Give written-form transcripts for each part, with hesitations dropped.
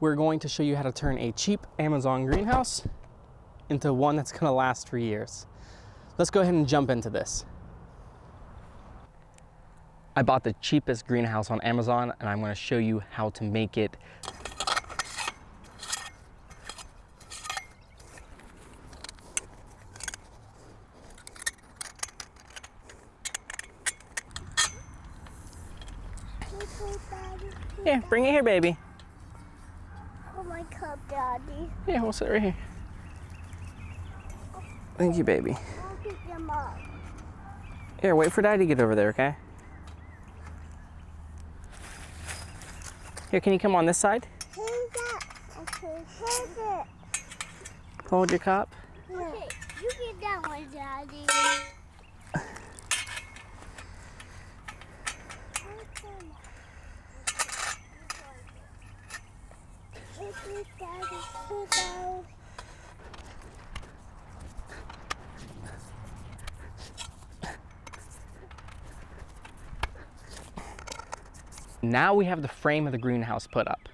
we're going to show you how to turn a cheap Amazon greenhouse into one that's gonna last for years. Let's go ahead and jump into this. I bought the cheapest greenhouse on Amazon and I'm gonna show you how to make it Here, bring it here, baby. Oh my cup, Daddy. Yeah, we'll sit right here. Thank you, baby. I'll pick them up. Here, wait for Daddy to get over there, okay? Here, can you come on this side? Here's that. Okay, here's it. Hold your cup. Okay, you get that one, Daddy. Now we have the frame of the greenhouse put up.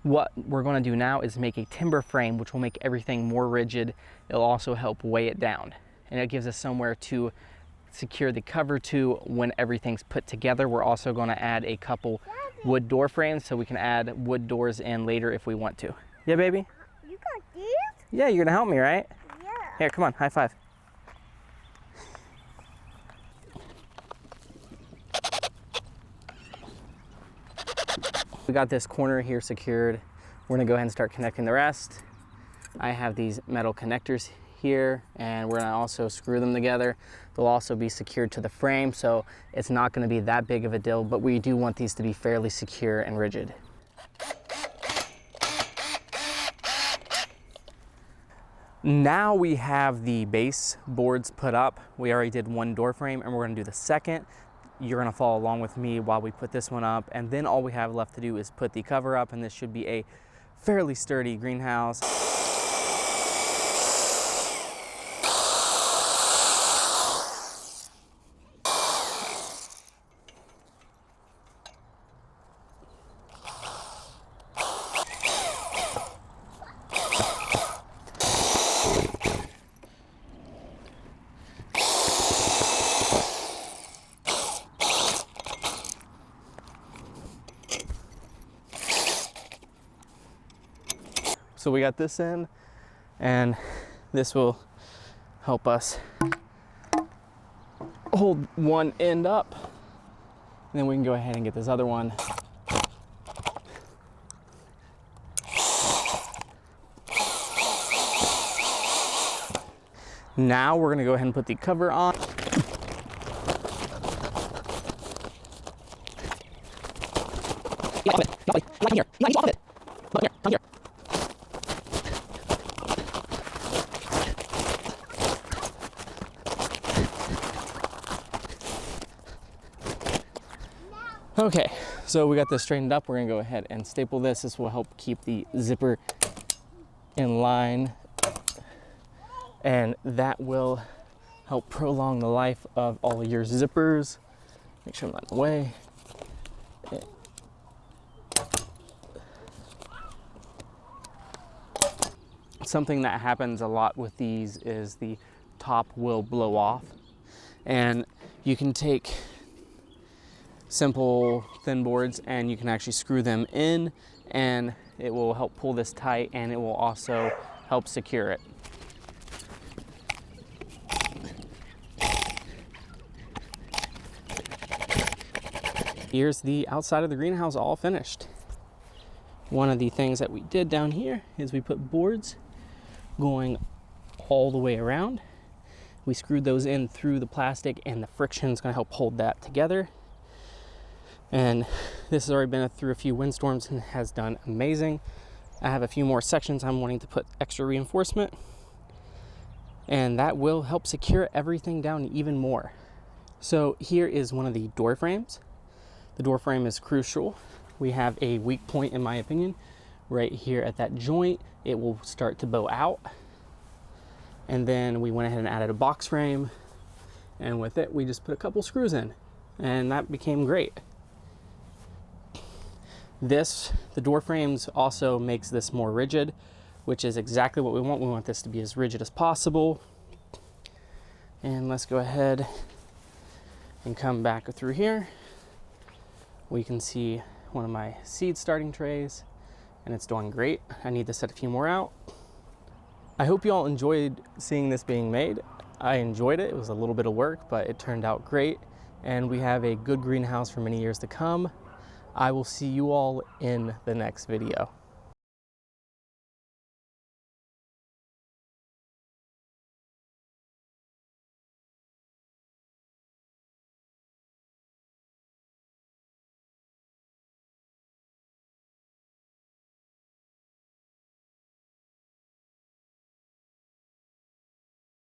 What we're going to do now is make a timber frame, which will make everything more rigid. It'll also help weigh it down, and it gives us somewhere to secure the cover to when everything's put together. We're also going to add a couple wood door frames so we can add wood doors in later if we want to. Yeah, baby? You got these? Yeah, you're gonna help me, right? Yeah. Here, come on, high five. We got this corner here secured. We're gonna go ahead and start connecting the rest. I have these metal connectors here, and we're gonna also screw them together. They'll also be secured to the frame, so it's not gonna be that big of a deal, but we do want these to be fairly secure and rigid. Now we have the base boards put up. We already did one door frame and we're gonna do the second. You're gonna follow along with me while we put this one up, and then all we have left to do is put the cover up, and this should be a fairly sturdy greenhouse. So we got this in, and this will help us hold one end up, and then we can go ahead and get this other one. Now we're gonna go ahead and put the cover on. Okay, so we got this straightened up. We're gonna go ahead and staple this. This will help keep the zipper in line, and that will help prolong the life of all of your zippers. Make sure I'm not in the way. Something that happens a lot with these is the top will blow off, and you can take simple thin boards and you can actually screw them in, and it will help pull this tight, and it will also help secure it. Here's the outside of the greenhouse all finished. One of the things that we did down here is we put boards going all the way around. We screwed those in through the plastic, and the friction is going to help hold that together. And this has already been through a few windstorms and has done amazing. I have a few more sections I'm wanting to put extra reinforcement, and that will help secure everything down even more. So here is one of the door frames. The door frame is crucial. We have a weak point, in my opinion, right here at that joint. It will start to bow out. And then we went ahead and added a box frame, and with it we just put a couple screws in, and that became great. The door frames also makes this more rigid, which is exactly what we want. We want this to be as rigid as possible. And let's go ahead and come back through here. We can see one of my seed starting trays, and it's doing great. I need to set a few more out. I hope you all enjoyed seeing this being made. I enjoyed it. It was a little bit of work, but it turned out great. And we have a good greenhouse for many years to come. I will see you all in the next video.